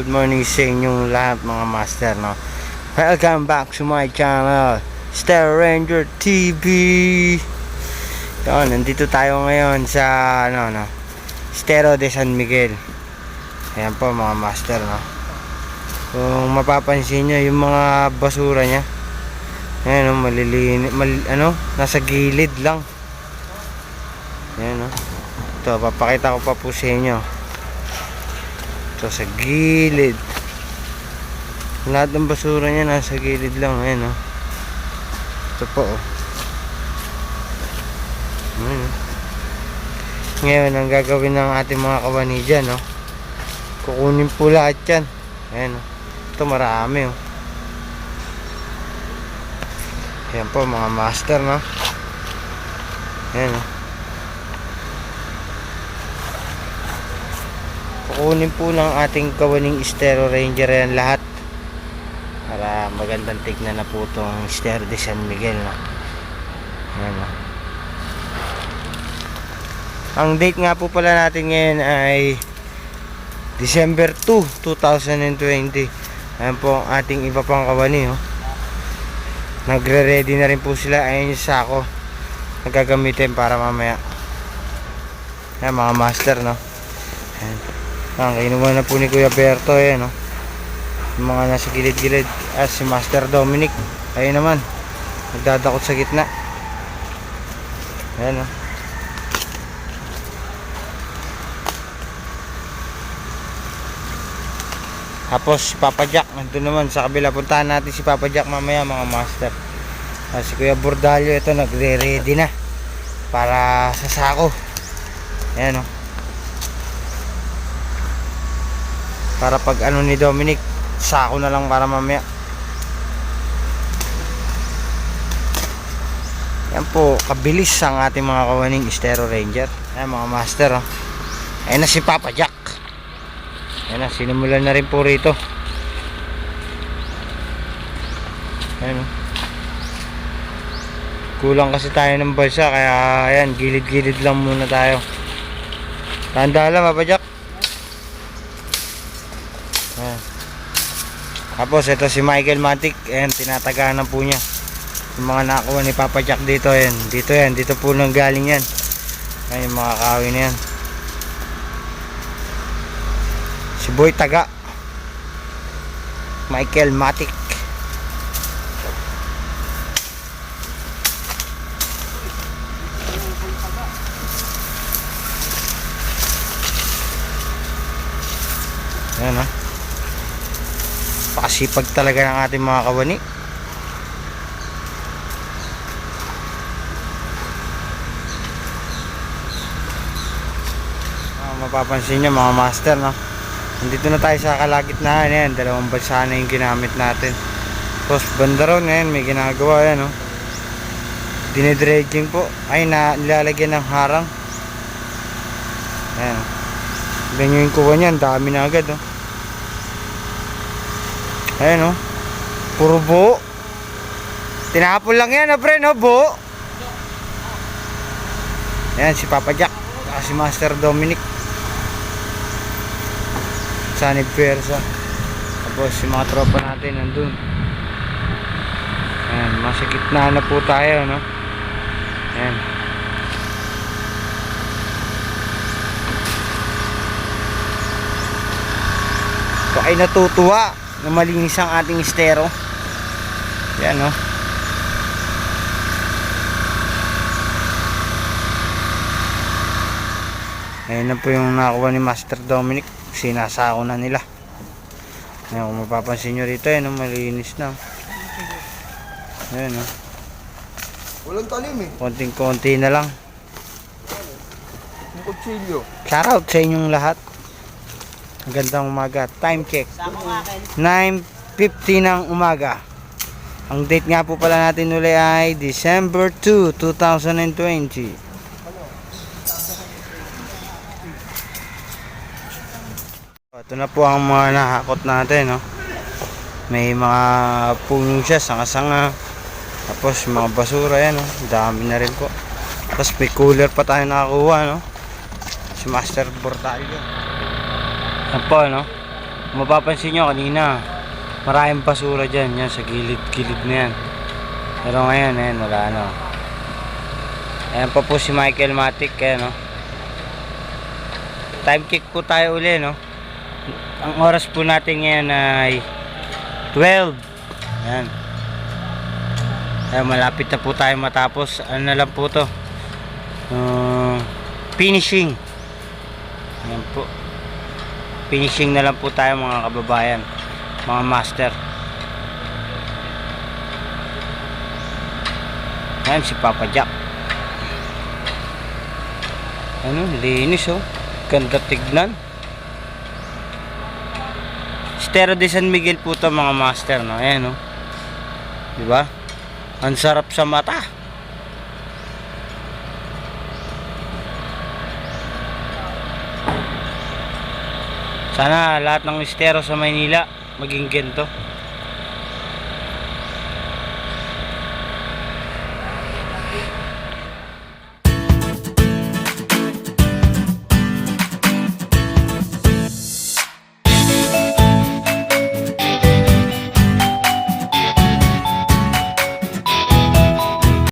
good morning sa inyong lahat mga master, no? Welcome back to my channel, Star Ranger TV. Yun, nandito tayo ngayon sa Estero de San Miguel. Ayan po mga master, no? Kung mapapansin nyo yung mga basura nya, ayan, no? Nasa gilid lang. Ayan, no? Ito, papakita ko pa po sa inyo. Ito sa gilid. Lahat ng basura niya nasa gilid lang. Ayan, oh. Ito po, oh. Ayan, oh. Ngayon, ang gagawin ng ating mga kawani dyan, oh. Kukunin po lahat yan. Ayan, oh. Ito marami, oh. Ayan po mga master, no? Ayan, oh. Kukunin po ng ating kawaning Estero Ranger yan lahat para magandang tignan na po itong Estero de San Miguel, no? Ayan, no? Ang date nga po pala natin ngayon ay December 2, 2020. Ayan po ang ating iba pang kawani, oh. Nagre-ready na rin po sila. Ayan yung sako na gagamitin para mamaya. Ayan mga master, no? Ayan. Kinuha na po ni Kuya Berto, ayan, no? Yung mga nasa gilid-gilid. Si Master Dominic, ayun naman, nagdadakot sa gitna. Ayan, no? Tapos si Papa Jack nandun naman sa kabila. Puntahan natin si Papa Jack mamaya mga master. Si Kuya Bordalyo, ito nagre-ready na para sa sako. Ayan, no? Para pag ano ni Dominic, sako na lang para mamaya. Yan po, kabilis ang ating mga kawaning Estero Ranger. Ayan mga master, oh. Ayan na si Papa Jack. Ayan na, sinimulan na rin po rito. Ayan, oh. Kulang kasi tayo ng balsa, kaya ayan, gilid-gilid lang muna tayo. Tanda lang Papa Jack. Ayan. Tapos ito si Michael Matic. Ayan, tinataganan po niya yung mga nakuha ni Papa Jack dito. Ayan, dito po nang galing yan. Ayan yung mga kahoy na yan. Si Boy Taga, Michael Matic. Ayan, ha. Pakasipag talaga ng ating mga kawani. Mapapansin nyo mga master, no? Nandito na tayo sa kalagitnaan. Ayan, dalawang balsa na yung ginamit natin. Tapos banda ron, ayan, may ginagawa. Ayan, no? Dinedredging po. Ay, nilalagyan ng harang. Ayan, ganyan yung kuha niyan. Dami na agad, no? Ayan, oh. Puro buo. Tinapon lang yan, pre, no? Buo. Ayan, si Papa Jack. Si Master Dominic. Sanib Persa. Tapos, si mga tropa natin nandun. Ayan, nasa gitna na po tayo, no? Ayan. So, ay natutuwa na malinis ang ating estero. Yan, no? Ayan na po yung nakuha ni Master Dominic. Sinasako na nila. Ayan, kung mapapansin nyo rito, no? Malinis na. Ayan, no? Walang talim, eh. Konting-konti na lang. Yung kutsilyo. Shoutout sa inyong lahat. Magandang umaga. Time check 9:50 ng umaga. Ang date nga po pala natin uli ay December 2, 2020. Ito na po ang mga nahakot natin, no? May mga puno siya, sanga-sanga. Tapos mga basura yan, no? Dami na rin po. Tapos may cooler pa tayo nakakuha, no? Si Master Bordalyo. Yan po, no? Mapapansin nyo kanina, maraming basura dyan, yan sa gilid-gilid na yan. Pero ngayon, ayan, wala na. Ayan pa po si Michael Matic, kaya no. Time check po tayo uli, no. Ang oras po natin ngayon ay 12. Ayan. Ayan, malapit na po tayo matapos. Ano na lang po to, finishing. Ayan po, finishing na lang po tayo mga kababayan, mga master. Ayan si Papa Jack. Ano, linis oh, ganda tignan. Estero de San Miguel po to mga master, no. Ayan oh, diba, ang sarap sa mata. Sana lahat ng estero sa Maynila maging ganito.